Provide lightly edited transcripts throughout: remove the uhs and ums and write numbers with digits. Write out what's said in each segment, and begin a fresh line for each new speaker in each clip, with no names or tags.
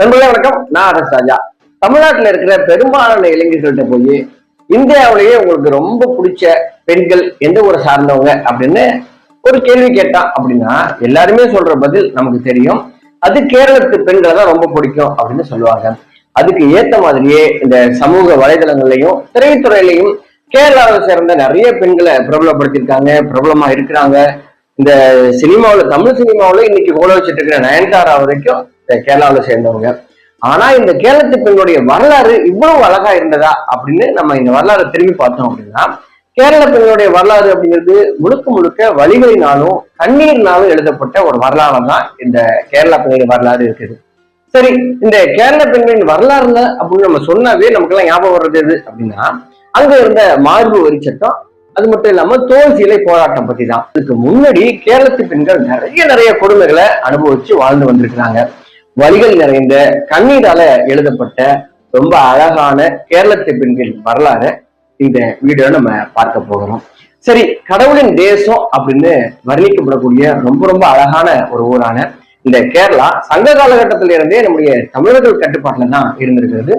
நண்பர்களே வணக்கம். நான் அரசு ராஜா. தமிழ்நாட்டில் இருக்கிற பெரும்பாலான இளைஞர்கள்ட்ட போய் இந்தியாவிலேயே உங்களுக்கு ரொம்ப பிடிச்ச பெண்கள் எந்த ஊரை சார்ந்தவங்க அப்படின்னு ஒரு கேள்வி கேட்டா அப்படின்னா எல்லாருமே சொல்ற பதில் நமக்கு தெரியும். அது கேரளத்து பெண்களை தான் ரொம்ப பிடிக்கும் அப்படின்னு சொல்லுவாங்க. அதுக்கு ஏத்த மாதிரியே இந்த சமூக வலைதளங்கள்லையும் திரைத்துறையிலையும் கேரளாவை சேர்ந்த நிறைய பெண்களை பிரபலப்படுத்திருக்காங்க, பிரபலமா இருக்கிறாங்க. இந்த சினிமாவில், தமிழ் சினிமாவில இன்னைக்கு கோல வச்சுட்டு இருக்கிற நயன்தாரா வரைக்கும் கேரளாவில் சேர்ந்தவங்க. ஆனா இந்த கேரளத்து பெண்களுடைய வரலாறு இவ்வளவு அழகா இருந்ததா அப்படின்னு நம்ம இந்த வரலாறு திரும்பி பார்த்தோம் அப்படின்னா, கேரள பெண்களுடைய வரலாறு அப்படிங்கிறது முழுக்க முழுக்க வலிகளினாலும் கண்ணீர்னாலும் எழுதப்பட்ட ஒரு வரலாறு தான் இந்த கேரள பெண்களின் வரலாறு இருக்குது. சரி, இந்த கேரள பெண்களின் வரலாறுல அப்படின்னு நம்ம சொன்னாவே நமக்கு எல்லாம் ஞாபகம் வர்றது எது அப்படின்னா, அங்க இருந்த மார்பு வரி சட்டம், அது மட்டும் இல்லாம தோல் சீலை போராட்டம் பத்தி தான். இதுக்கு முன்னாடி கேரளத்து பெண்கள் நிறைய கொடுமைகளை அனுபவிச்சு வாழ்ந்து வந்திருக்கிறாங்க. வலிகள் நிறைந்த கண்ணீரால எழுதப்பட்ட ரொம்ப அழகான கேரளத்து பெண்கள் வரலாறு இந்த வீடியோல நம்ம பார்க்க போகிறோம். சரி, கடவுளின் தேசம் அப்படின்னு வர்ணிக்கப்படக்கூடிய ரொம்ப ரொம்ப அழகான ஒரு ஊரான இந்த கேரளா சங்க காலகட்டத்தில இருந்தே நம்முடைய தமிழர்கள் கட்டுப்பாட்டுல தான் இருந்திருக்கிறது.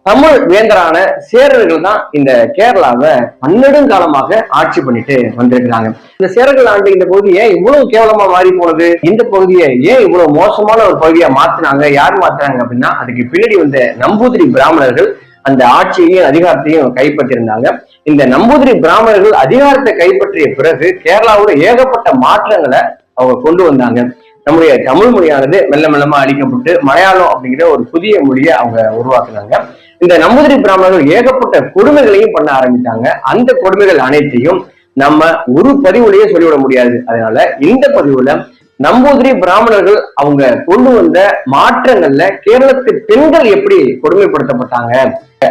தமிழ் வேந்தரான சேரர்கள் தான் இந்த கேரளாவை பன்னெடுங்காலமாக ஆட்சி பண்ணிட்டு வந்திருக்கிறாங்க. இந்த சேரர்கள் ஆண்டு இந்த பகுதி ஏன் இவ்வளவு கேவலமா மாறி போனது, இந்த பகுதியை ஏன் இவ்வளவு மோசமான ஒரு பகுதியா மாத்தினாங்க, யார் மாத்தினாங்க அப்படின்னா அதுக்கு பின்னாடி வந்த நம்பூதிரி பிராமணர்கள் அந்த ஆட்சியையும் அதிகாரத்தையும் கைப்பற்றியிருந்தாங்க. இந்த நம்பூதிரி பிராமணர்கள் அதிகாரத்தை கைப்பற்றிய பிறகு கேரளாவோட ஏகப்பட்ட மாற்றங்களை அவங்க கொண்டு வந்தாங்க. நம்முடைய தமிழ் மொழியானது மெல்ல மெல்லமா அழிக்கப்பட்டு மலையாளம் அப்படிங்கிற ஒரு புதிய மொழியை அவங்க உருவாக்குனாங்க. இந்த நம்பூதிரி பிராமணர்கள் ஏகப்பட்ட கொடுமைகளையும் பண்ண ஆரம்பித்தாங்க. அந்த கொடுமைகள் அனைத்தையும் நம்ம ஒரு பதிவுலயே சொல்லிவிட முடியாது. அதனால இந்த பதிவுல நம்பூதிரி பிராமணர்கள் அவங்க கொண்டு வந்த மாற்றங்கள்ல கேரளத்து பெண்கள் எப்படி கொடுமைப்படுத்தப்பட்டாங்க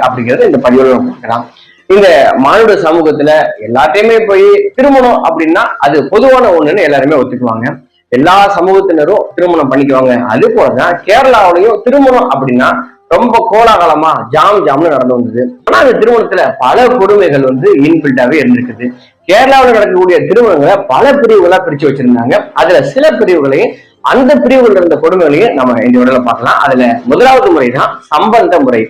அப்படிங்கறத இந்த பதிவுல பார்க்கலாம். இந்த மானுட சமூகத்துல எல்லாத்தையுமே போய் திருமணம் அப்படின்னா அது பொதுவான ஒண்ணுன்னு எல்லாருமே ஒத்துக்குவாங்க. எல்லா சமூகத்தினரும் திருமணம் பண்ணிக்குவாங்க. அது போலதான் கேரளாவிலையும் திருமணம் அப்படின்னா ரொம்ப கோலாகலமா ஜாம்னு நடந்து வந்தது. ஆனா அந்த திருமணத்துல பல கொடுமைகள் இன்பில்டாவே இருந்திருக்குது. கேரளாவில் நடக்கக்கூடிய திருமணங்களை பல பிரிவுகளா பிரிச்சு வச்சிருந்தாங்க. அதுல சில பிரிவுகளையும் அந்த பிரிவுகள் இருந்த கொடுமைகளையும் நம்ம இந்த உடல பார்க்கலாம். அதுல முதலாவது முறை தான் சம்பந்த முறை.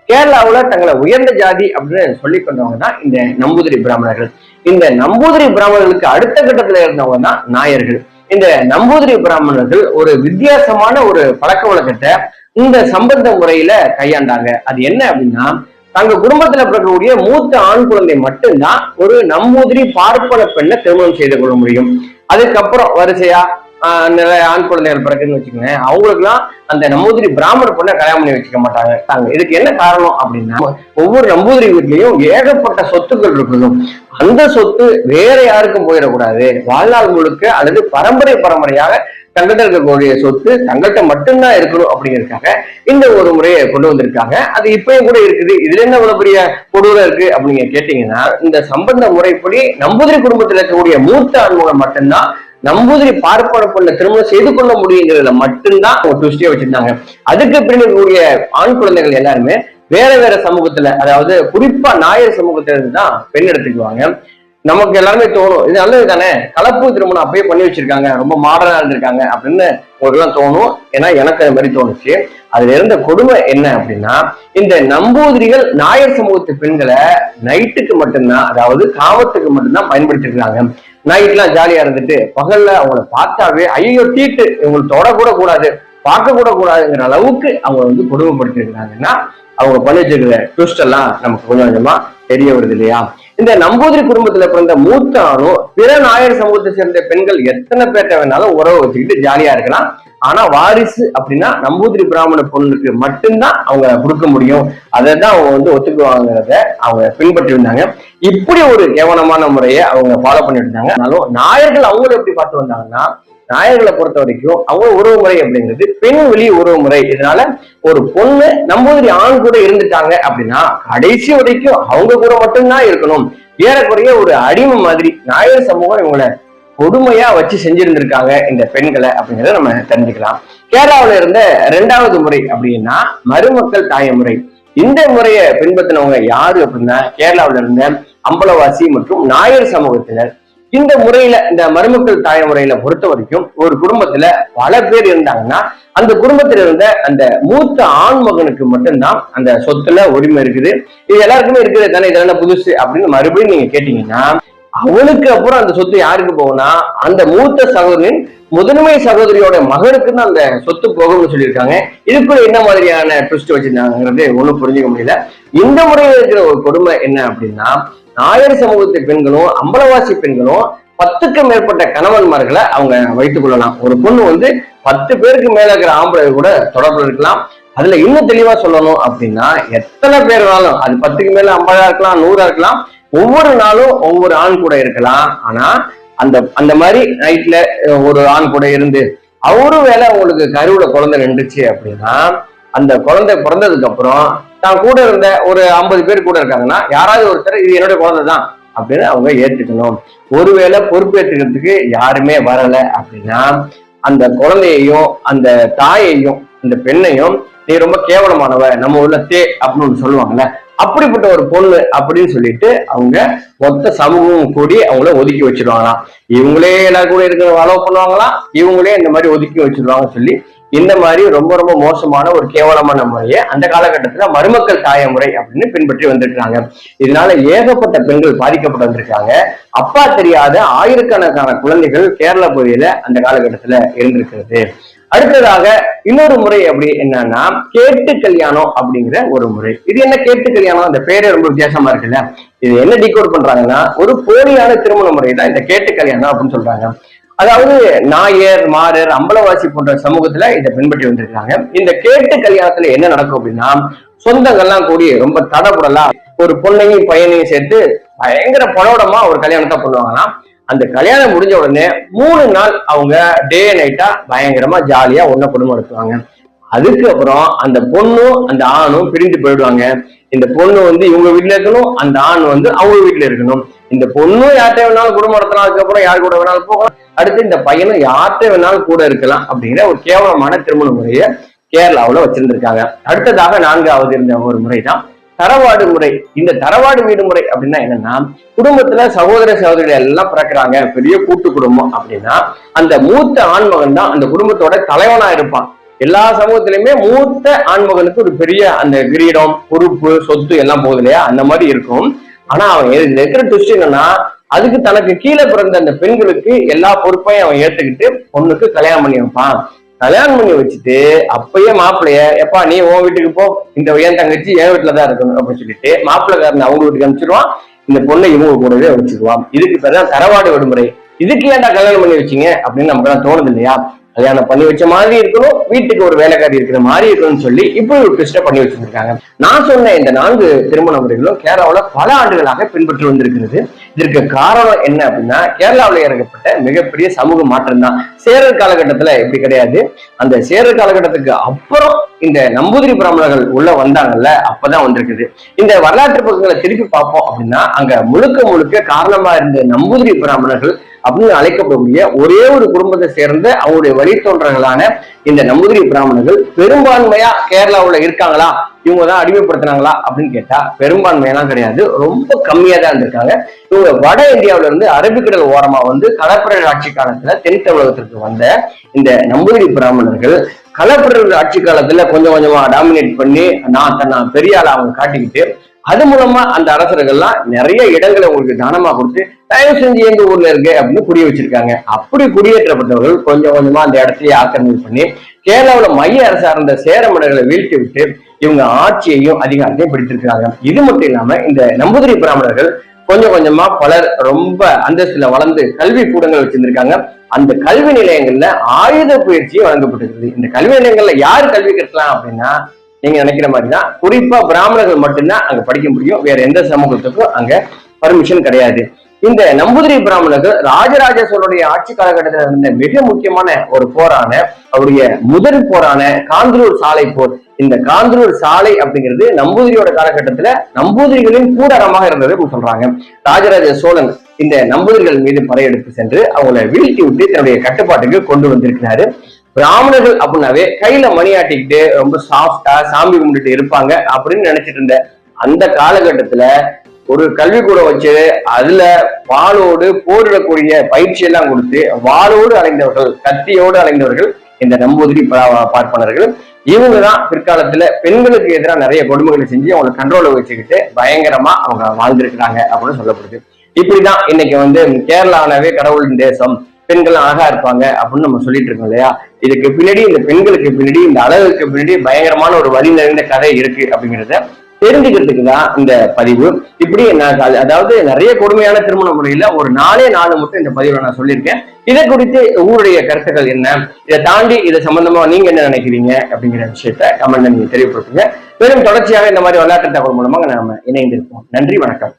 கேரளாவுல தங்களை உயர்ந்த ஜாதி அப்படின்னு சொல்லி கொண்டவங்க தான் இந்த நம்பூதிரி பிராமணர்கள். இந்த நம்பூதிரி பிராமணர்களுக்கு அடுத்த கட்டத்துல இருந்தவங்க தான் நாயர்கள். இந்த நம்பூதிரி பிராமணர்கள் ஒரு வித்தியாசமான ஒரு பழக்க வழக்கத்தை இந்த சம்பந்த முறையில கையாண்டாங்க. அது என்ன அப்படின்னா, தங்க குடும்பத்துல பிறக்கக்கூடிய மூத்த ஆண் குழந்தை மட்டும்தான் ஒரு நம்பூதிரி பார்ப்பன பெண்ணை திருமணம் செய்து கொள்ள முடியும். அதுக்கப்புறம் வரிசையா நிறைய ஆண் குழந்தைகள் பிறக்குன்னு வச்சுக்கோங்க, அவங்களுக்கு எல்லாம் அந்த நம்பூதிரி பிராமண பொண்ணை கல்யாணம் பண்ணி வச்சுக்க மாட்டாங்க. இதுக்கு என்ன காரணம் அப்படின்னா, ஒவ்வொரு நம்பூதிரி வீட்லயும் ஏகப்பட்ட சொத்துக்கள் இருக்கணும். அந்த சொத்து வேற யாருக்கும் போயிடக்கூடாது. வாழ்நாள் முழுக்க அல்லது பரம்பரையாக தங்கிட்ட இருக்கக்கூடிய சொத்து தங்கள்கிட்ட மட்டும்தான் இருக்கணும் அப்படிங்கிறதுக்காக இந்த ஒரு முறையை கொண்டு வந்திருக்காங்க. அது இப்பயும் கூட இருக்குது. இதுல என்ன இவ்வளவு பெரிய கொடூரம் இருக்கு அப்படின்னு கேட்டீங்கன்னா, இந்த சம்பந்த முறைப்படி நம்பூதிரி குடும்பத்தில் இருக்கக்கூடிய மூத்த ஆண்கள் மட்டும்தான் நம்பூதிரி பார்ப்பன பொண்ணை திருமணம் செய்து கொள்ள முடியுங்கிறதுல மட்டும்தான் ஒரு ட்விஸ்டே வச்சிருந்தாங்க. அதுக்கு பின்னாடி ஆண் குழந்தைகள் எல்லாருமே வேற சமூகத்துல, அதாவது குறிப்பா நாயர் சமூகத்துல இருந்து தான் பெண் எடுத்துக்குவாங்க. நமக்கு எல்லாருமே தோணும், இது நல்லது தானே, கலப்பு திருமணம் அப்பயே பண்ணி வச்சிருக்காங்க, ரொம்ப மாடர்னா இருந்திருக்காங்க அப்படின்னு உங்களுக்கு எல்லாம் தோணும். ஏன்னா எனக்கு அது மாதிரி தோணுச்சு. அதுல இருந்த கொடுமை என்ன அப்படின்னா, இந்த நம்பூதிரிகள் நாயர் சமூகத்து பெண்களை நைட்டுக்கு மட்டும்தான், அதாவது காமத்துக்கு மட்டும்தான் பயன்படுத்திருக்காங்க. நைட்லாம் ஜாலியா இருந்துட்டு பகல்ல அவங்கள பார்த்தாவே ஐயோ தீட்டு, இவங்களுக்கு தொடக்கூட கூடாது, பார்க்க கூட கூடாதுங்கிற அளவுக்கு அவங்க கொடுமைப்படுத்தி இருக்காங்கன்னா அவங்க பண்ணி வச்சிருக்கிற ட்விஸ்ட் எல்லாம் நமக்கு கொஞ்சம் கொஞ்சமா தெரிய வருது இல்லையா? இந்த நம்பூதிரி குடும்பத்துல பிறந்த மூத்த ஆணும் பிற நாயர் சமூகத்தை சேர்ந்த பெண்கள் எத்தனை பேர்ட்ட வேணாலும் உறவு வச்சுக்கிட்டு ஜாலியா இருக்கலாம். ஆனா வாரிசு அப்படின்னா நம்பூதிரி பிராமண பொண்ணுக்கு மட்டும்தான் அவங்க கொடுக்க முடியும். அதை தான் அவங்க ஒத்துக்குவாங்கிறத அவங்க பின்பற்றி இருந்தாங்க. இப்படி ஒரு கேவலமான முறையை அவங்க ஃபாலோ பண்ணிட்டு இருந்தாங்க. ஆனாலும் நாயர்கள் அவங்களும் எப்படி பார்த்து வந்தாங்கன்னா, நாயர்களை பொறுத்த வரைக்கும் அவங்க உறவு முறை அப்படிங்கிறது பெண் வெளி உறவு முறை. இதனால ஒரு பொண்ணு நம்பூதிரி ஆண் கூட இருந்துட்டாங்க அப்படின்னா கடைசி வரைக்கும் அவங்க கூட மட்டும்தான் இருக்கணும். ஏறக்குறைய ஒரு அடிமை மாதிரி நாயர் சமூகம் இவங்களை கொடுமையா வச்சு செஞ்சிருந்திருக்காங்க இந்த பெண்களை அப்படிங்கிறத நம்ம தெரிஞ்சுக்கலாம். கேரளாவில இருந்த 2வது முறை அப்படின்னா மருமக்கள் தாய முறை. இந்த முறையை பின்பற்றினவங்க யாரு அப்படின்னா கேரளாவில இருந்த அம்பலவாசி மற்றும் நாயர் சமூகத்தினர். இந்த முறையில, இந்த மருமக்கள் தாய முறையில பொறுத்த வரைக்கும் ஒரு குடும்பத்துல பல பேர் இருந்தாங்கன்னா அந்த குடும்பத்துல இருந்த அந்த மூத்த ஆண் மகனுக்கு மட்டும்தான் அந்த சொத்துல உரிமை இருக்குது. இது எல்லாருக்குமே இருக்கிறது தானே, இதெல்லாம் புதுசு அப்படின்னு மறுபடியும் நீங்க கேட்டீங்கன்னா, அவனுக்கு அப்புறம் அந்த சொத்து யாருக்கு போகும்னா அந்த மூத்த சகோதரின் முதன்மை சகோதரியோட மகனுக்கு தான் அந்த சொத்து போகும்னு சொல்லியிருக்காங்க. இதுக்குள்ள என்ன மாதிரியான ட்விஸ்ட் வச்சிருந்தாங்கிறது ஒண்ணும் புரிஞ்சுக்க முடியல. இந்த முறையில் இருக்கிற ஒரு கொடுமை என்ன அப்படின்னா, நாயர் சமூகத்து பெண்களும் அம்பலவாசி பெண்களும் 10க்கு மேற்பட்ட கணவன்மார்களை அவங்க வைத்துக் கொள்ளலாம். ஒரு பொண்ணு 10 பேருக்கு மேல இருக்கிற ஆம்பளை கூட தொடர்பு இருக்கலாம். அதுல இன்னும் தெளிவா சொல்லணும் அப்படின்னா, எத்தனை பேர் வேணாலும், அது 10க்கு மேல 50 இருக்கலாம், 100 இருக்கலாம், ஒவ்வொரு நாளும் ஒவ்வொரு ஆண் கூட இருக்கலாம். ஆனா அந்த மாதிரி நைட்ல ஒரு ஆண் கூட இருந்து அவரும் வேலை உங்களுக்கு கருவுல குழந்தை நின்றுச்சு அப்படின்னா, அந்த குழந்தை பிறந்ததுக்கு அப்புறம் தான் கூட இருந்த ஒரு 50 பேர் கூட இருக்காங்கன்னா யாராவது ஒருத்தர் இது என்னுடைய குழந்தை தான் அப்படின்னு அவங்க ஏற்றுக்கணும். ஒருவேளை பொறுப்பேற்றுக்கிறதுக்கு யாருமே வரல அப்படின்னா அந்த குழந்தையையும் அந்த தாயையும் அந்த பெண்ணையும் நீ ரொம்ப கேவலமானவ, நம்ம ஊர்ல அப்படின்னு சொல்லுவாங்கல்ல, அப்படிப்பட்ட ஒரு பொண்ணு அப்படின்னு சொல்லிட்டு அவங்க மொத்த சமூகம் கூடி அவங்கள ஒதுக்கி வச்சிருவாங்களாம். இவங்களே எல்லாரும் கூட இருக்கிற அலோவ் பண்ணுவாங்களாம், இவங்களே இந்த மாதிரி ஒதுக்கி வச்சிருவாங்க சொல்லி இந்த மாதிரி ரொம்ப ரொம்ப மோசமான ஒரு கேவலமான முறையை அந்த காலகட்டத்துல மருமக்கள் தாய முறை அப்படின்னு பின்பற்றி வந்திருக்காங்க. இதனால ஏகப்பட்ட பெண்கள் பாதிக்கப்பட்டு வந்திருக்காங்க. அப்பா தெரியாத ஆயிரக்கணக்கான குழந்தைகள் கேரள பகுதியில அந்த காலகட்டத்துல இருந்திருக்கிறது. அடுத்ததாக இன்னொரு முறை அப்படி என்னன்னா கேட்டு கல்யாணம் அப்படிங்கிற ஒரு முறை. இது என்ன கேட்டு கல்யாணம், அந்த பேரே ரொம்ப வித்தியாசமா இருக்குல்ல. இது என்ன டீகோட் பண்றாங்கன்னா, ஒரு போலியான திருமண முறை தான் இந்த கேட்டு கல்யாணம் அப்படின்னு சொல்றாங்க. அதாவது நாயர், மாரர், அம்பலவாசி போன்ற சமூகத்துல இதை பின்பற்றி வந்திருக்காங்க. இந்த கேட்டு கல்யாணத்துல என்ன நடக்கும் அப்படின்னா, சொந்தங்கள்லாம் கூடி ரொம்ப தடபுடலா ஒரு பொண்ணையும் பையனையும் சேர்த்து பயங்கர பலோடமா ஒரு கல்யாணத்தை பண்ணுவாங்களாம். அந்த கல்யாணம் முடிஞ்ச உடனே 3 நாள் அவங்க டே நைட்டா பயங்கரமா ஜாலியா ஒன்ன குடும்பம் நடத்துவாங்க. அதுக்கப்புறம் அந்த பொண்ணும் அந்த ஆணும் பிரிந்து போயிடுவாங்க. இந்த பொண்ணு இவங்க வீட்டுல இருக்கணும், அந்த ஆண் அவங்க வீட்டுல இருக்கணும். இந்த பொண்ணும் யார்கிட்ட வேணாலும் குடும்பம் நடத்தலாம், அதுக்கப்புறம் யாரு கூட வேணாலும் போகலாம். அடுத்து இந்த பையனும் யார்கிட்ட வேணாலும் கூட இருக்கலாம் அப்படிங்கிற ஒரு கேவலமான திருமண முறையை கேரளாவுல வச்சிருந்திருக்காங்க. அடுத்ததாக 4வது இருந்த ஒரு முறைதான் தரவாடு முறை. இந்த தரவாடு வீடு முறை அப்படின்னா என்னன்னா, குடும்பத்துல சகோதர சகோதரிகள் எல்லாம் பிறக்கிறாங்க, பெரிய கூட்டு குடும்பம் அப்படின்னா அந்த மூத்த ஆண்மகன் தான் அந்த குடும்பத்தோட தலைவனா இருப்பான். எல்லா சமூகத்திலுமே மூத்த ஆண்மகனுக்கு ஒரு பெரிய அந்த கிரீடம், பொறுப்பு, சொத்து எல்லாம் போகுது இல்லையா, அந்த மாதிரி இருக்கும். ஆனா அவன் இதுல இருக்கிற ட்விஸ்ட் என்னன்னா, அதுக்கு தனக்கு கீழே பிறந்த அந்த பெண்களுக்கு எல்லா பொறுப்பையும் அவன் ஏத்துக்கிட்டு பொண்ணுக்கு கல்யாணம் பண்ணி வைப்பான். கல்யாணம் பண்ணி வச்சுட்டு அப்பயே மாப்பிள்ளைய, எப்பா நீ உன் வீட்டுக்கு போ, இந்த என் தங்கச்சி என் வீட்டுலதான் இருக்கணும் அப்படின்னு சொல்லிட்டு மாப்பிள்ளைக்காரன் அவங்க வீட்டுக்கு அனுப்பிச்சிருவான், இந்த பொண்ணை இவங்க கூடவே வச்சுக்குவான். இதுக்கு பேர்தான் தரவாடு விடுமுறை. இதுக்கு ஏன்டா கல்யாணம் பண்ணி வச்சீங்க அப்படின்னு நமக்கு எல்லாம் தோணுது இல்லையா? கல்யாணம் பண்ணி வச்ச மாதிரி இருக்கணும், வீட்டுக்கு ஒரு வேலைக்காரி இருக்கிற மாதிரி இருக்கணும்னு சொல்லி இப்படி ஒரு ட்விஸ்ட பண்ணி வச்சிருக்காங்க. நான் சொன்ன இந்த 4 திருமண முறைகளும் கேரளாவில பல ஆண்டுகளாக பின்பற்றி வந்திருக்கிறது. இதற்கு காரணம் என்ன அப்படின்னா, கேரளாவில் இறக்கப்பட்ட மிகப்பெரிய சமூக மாற்றம் தான். சேரர் காலகட்டத்துல இப்படி கிடையாது. அந்த சேரர் காலகட்டத்துக்கு அப்புறம் இந்த நம்பூதிரி பிராமணர்கள் உள்ள வந்தாங்கல்ல, அப்பதான் வந்திருக்குது. இந்த வரலாற்று பக்கங்களை திருப்பி பார்ப்போம் அப்படின்னா, அங்க முழுக்க முழுக்க காரணமா இருந்த நம்பூதிரி பிராமணர்கள் அப்படின்னு அழைக்கப்படக்கூடிய ஒரே ஒரு குடும்பத்தை சேர்ந்த அவங்களுடைய வழித்தோன்றர்களான இந்த நம்பூதிரி பிராமணர்கள் பெரும்பான்மையா கேரளாவுல இருக்காங்களா, இவங்கதான் அடிமைப்படுத்தினாங்களா அப்படின்னு கேட்டா பெரும்பான்மையெல்லாம் கிடையாது, ரொம்ப கம்மியா தான் இருந்திருக்காங்க. இவங்க வட இந்தியாவில இருந்து அரபிக்கடல் ஓரமா களப்பிரர் ஆட்சி காலத்துல தென் தமிழகத்திற்கு வந்த இந்த நம்பூதிரி பிராமணர்கள் களப்பிரர் ஆட்சி காலத்துல கொஞ்சம் கொஞ்சமா டாமினேட் பண்ணி நான் பெரிய ஆளா அவங்க காட்டிக்கிட்டு, அது மூலமா அந்த அரசர்கள்லாம் நிறைய இடங்களை உங்களுக்கு தானமா கொடுத்து தயவு செஞ்சு எங்க ஊர்ல இருக்கு அப்படின்னு குடிய வச்சிருக்காங்க. அப்படி குடியேற்றப்பட்டவர்கள் கொஞ்சம் கொஞ்சமா அந்த இடத்தையே ஆக்கிரமிப்பு பண்ணி கேரளாவுல மைய அரசா இருந்த சேர மன்னர்களை வீழ்த்தி விட்டு இவங்க ஆட்சியையும் அதிகாரத்தையும் பிடித்திருக்கிறாங்க. இது மட்டும் இல்லாம இந்த நம்பூதிரி பிராமணர்கள் கொஞ்சம் கொஞ்சமா பலர் ரொம்ப அந்தஸ்துல வளர்ந்து கல்வி கூடங்கள் வச்சிருந்திருக்காங்க. அந்த கல்வி நிலையங்கள்ல ஆயுத பயிற்சியும் வழங்கப்பட்டிருக்குது. இந்த கல்வி நிலையங்கள்ல யாரு கல்வி கற்கலாம் அப்படின்னா, நீங்க நினைக்கிற மாதிரிதான் குறிப்பா பிராமணர்கள் மட்டும்தான் அங்க படிக்க முடியும், வேற எந்த சமூகத்துக்கும் அங்க பர்மிஷன் கிடையாது. இந்த நம்பூதிரி பிராமணர்கள் ராஜராஜ சோழனுடைய ஆட்சி காலகட்டத்தில் இருந்த மிக முக்கியமான ஒரு போரான அவருடைய முதல் போரான காந்தலூர் சாலை போர். இந்த காந்தலூர் சாலை அப்படிங்கிறது நம்பூதிரியோட காலகட்டத்துல நம்பூதிரிகளின் கூடாரமாக இருந்தது அப்படின்னு சொல்றாங்க. ராஜராஜ சோழன் இந்த நம்பூதிரிகள் மீது படையெடுத்து சென்று அவங்களை வீழ்த்தி விட்டு தன்னுடைய கட்டுப்பாட்டுக்கு கொண்டு வந்திருக்கிறாரு. பிராமணர்கள் அப்படின்னாவே கையில மணியாட்டிக்கிட்டு ரொம்ப சாஃப்டா சாமி கும்பிட்டுட்டு இருப்பாங்க அப்படின்னு நினைச்சிட்டு இருந்த அந்த காலகட்டத்துல ஒரு கல்விக்கூடம் வச்சு அதுல வாளோடு போரிடக்கூடிய பயிற்சி எல்லாம் கொடுத்து வாளோடு அலைந்தவர்கள், கத்தியோடு அலைந்தவர்கள் இந்த நம்பூதிரி பார்ப்பனர்கள். இவங்கதான் பிற்காலத்துல பெண்களுக்கு எதிராக நிறைய கொடுமைகளை செஞ்சு அவங்களை கண்ட்ரோல வச்சுக்கிட்டு பயங்கரமா அவங்க வாழ்ந்திருக்கிறாங்க அப்படின்னு சொல்லப்படுது. இப்படிதான் இன்னைக்கு கேரளானவே கடவுளின் தேசம், பெண்கள் அழகா இருப்பாங்க அப்படின்னு நம்ம சொல்லிட்டு இருக்கோம் இல்லையா. இதுக்கு பின்னாடி இந்த பெண்களுக்கு பின்னாடி இந்த அழகுக்கு பின்னாடி பயங்கரமான ஒரு வழி நிறைந்த கதை இருக்கு அப்படிங்கிறத தெரிஞ்சுக்கிறதுக்கு தான் இந்த பதிவு. இப்படி அதாவது நிறைய கொடுமையான திருமண முறையில ஒரு 4 மட்டும் இந்த பதிவுல நான் சொல்லியிருக்கேன். இதை குறித்து உங்களுடைய கருத்துக்கள் என்ன, இதை தாண்டி இதை சம்பந்தமா நீங்க என்ன நினைக்கிறீங்க அப்படிங்கிற விஷயத்த கமெண்ட்ல நீங்க தெரியப்படுத்துங்க. மேலும் தொடர்ச்சியாக இந்த மாதிரி வரலாற்று தகவல் மூலமாக நாம இணைந்திருப்போம். நன்றி, வணக்கம்.